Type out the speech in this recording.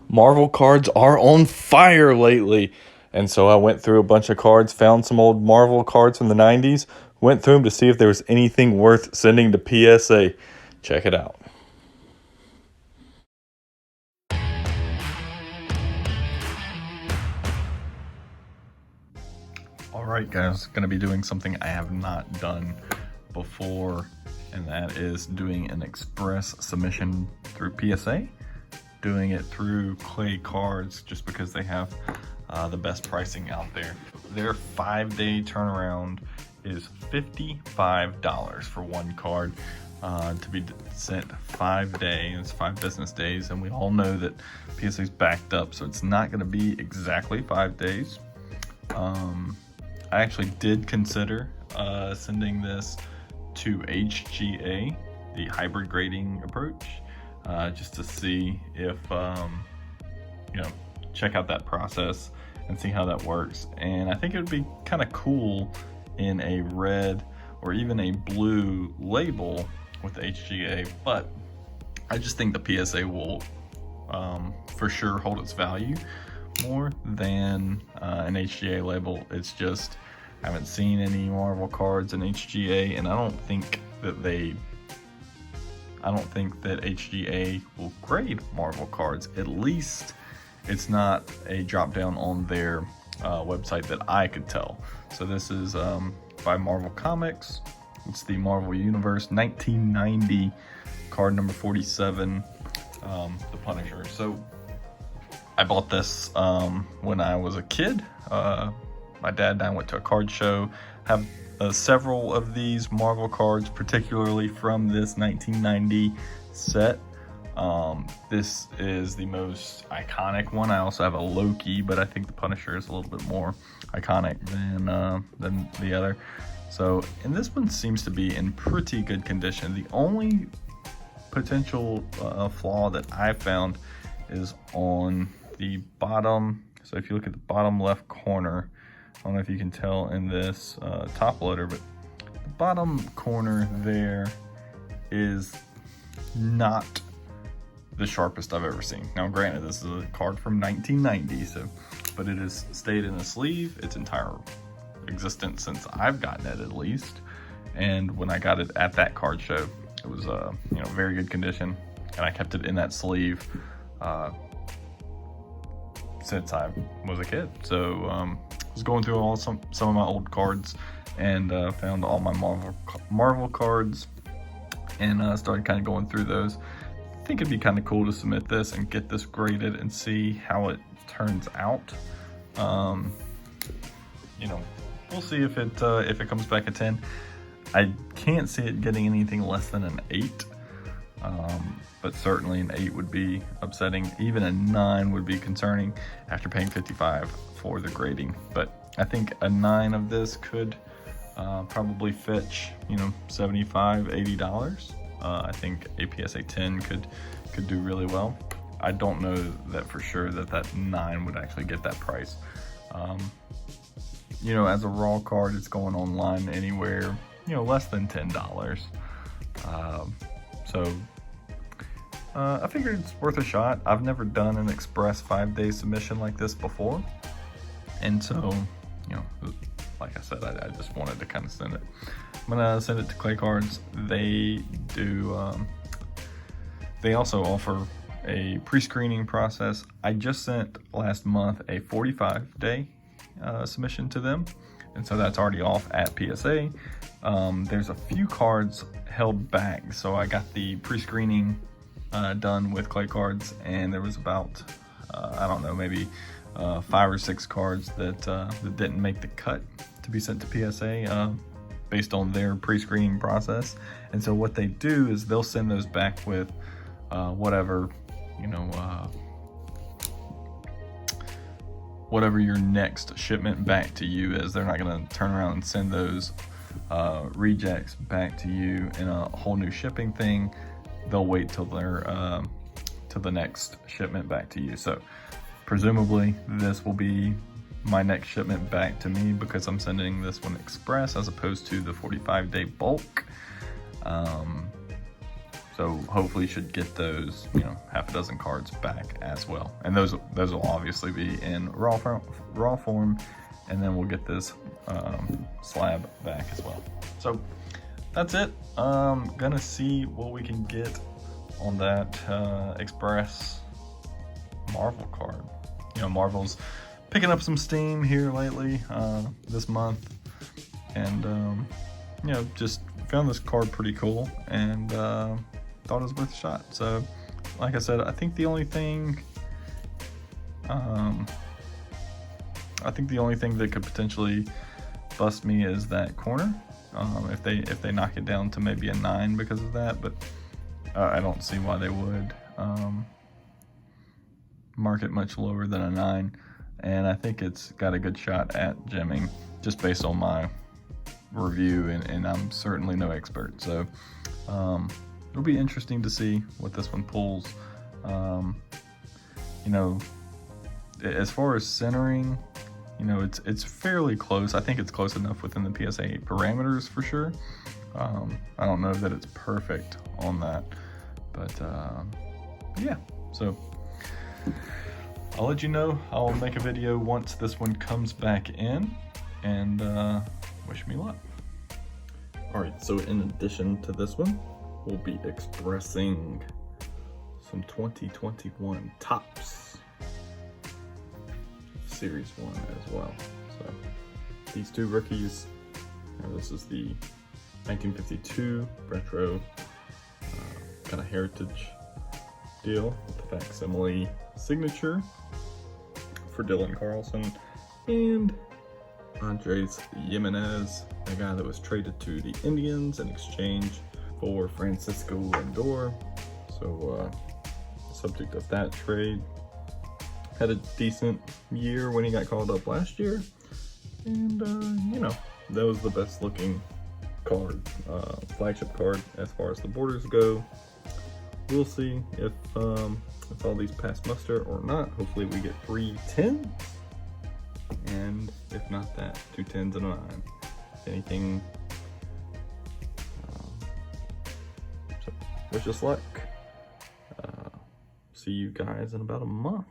Marvel cards are on fire lately. And so I went through a bunch of cards, found some old Marvel cards from the 90s, went through them to see if there was anything worth sending to PSA. Check it out. Alright guys, going to be doing something I have not done before, and that is doing an express submission through PSA. Doing it through ClayCards just because they have the best pricing out there. Their 5-day turnaround is $55 for one card to be sent 5 days, 5 business days, and we all know that PSA is backed up, so it's not going to be exactly 5 days. I actually did consider sending this to HGA, the hybrid grading approach, just to see if, check out that process and see how that works. And I think it would be kind of cool in a red or even a blue label with the HGA, but I just think the PSA will for sure hold its value more than an HGA label. It's just, I haven't seen any Marvel cards in HGA, and I don't think that HGA will grade Marvel cards. At least it's not a drop down on their website that I could tell. So this is by Marvel Comics. It's the Marvel Universe 1990 card number 47, the Punisher. So I bought this when I was a kid. My dad and I went to a card show, have several of these Marvel cards, particularly from this 1990 set. This is the most iconic one. I also have a Loki, but I think the Punisher is a little bit more iconic than the other. So, and this one seems to be in pretty good condition. The only potential flaw that I found is on the bottom. So if you look at the bottom left corner, I don't know if you can tell in this top loader, but the bottom corner there is not the sharpest I've ever seen. Now granted, this is a card from 1990, but it has stayed in the sleeve its entire existence since I've gotten it, at least. And when I got it at that card show, it was very good condition, and I kept it in that sleeve since I was a kid. So I was going through some of my old cards and found all my Marvel cards, and started kind of going through those. I think it'd be kind of cool to submit this and get this graded and see how it turns out. We'll see if it comes back a 10. I can't see it getting anything less than an 8. But certainly an 8 would be upsetting. Even a 9 would be concerning after paying $55 for the grading. But I think a 9 of this could probably fetch, $75, $80. I think a PSA 10 could do really well. I don't know that for sure that 9 would actually get that price. As a raw card, it's going online anywhere, less than $10. I figured it's worth a shot. I've never done an express 5-day submission like this before. And so, like I said, I just wanted to kind of send it. I'm gonna send it to ClayCards. They also offer a pre-screening process. I just sent last month a 45-day submission to them. And so that's already off at PSA. There's a few cards held back. So I got the pre-screening done with ClayCards, and there was about, maybe 5 or 6 cards that didn't make the cut to be sent to PSA based on their pre-screening process. And so what they do is they'll send those back with whatever your next shipment back to you is. They're not going to turn around and send those rejects back to you in a whole new shipping thing. They'll wait till the next shipment back to you. So presumably this will be my next shipment back to me because I'm sending this one express as opposed to the 45-day bulk. So hopefully should get those, you know, half a dozen cards back as well. And those will obviously be in raw form, and then we'll get this slab back as well. So that's it. Gonna see what we can get on that Express Marvel card. You know, Marvel's picking up some steam here lately, this month, and you know, just found this card pretty cool, and thought it was worth a shot. So like I said, I think the only thing that could potentially bust me is that corner, if they knock it down to maybe a 9 because of that, but I don't see why they would mark it much lower than a 9, and I think it's got a good shot at gemming just based on my review, and I'm certainly no expert. So it'll be interesting to see what this one pulls. You know, as far as centering, you know, it's fairly close. I think it's close enough within the PSA parameters for sure. I don't know that it's perfect on that, but yeah, so I'll let you know. I'll make a video once this one comes back in, and wish me luck. All right, so in addition to this one, we'll be expressing some 2021 Topps Series 1 as well. So these two rookies, this is the 1952 retro kind of heritage deal with the facsimile signature for Dylan Carlson, and Andres Jimenez, the guy that was traded to the Indians in exchange for Francisco Lindor. So subject of that trade, had a decent year when he got called up last year, and you know, that was the best looking card, flagship card as far as the borders go. We'll see if all these pass muster or not. Hopefully we get 3 10s, and if not that, 2 10s and a 9. If anything, so wish us luck. See you guys in about a month.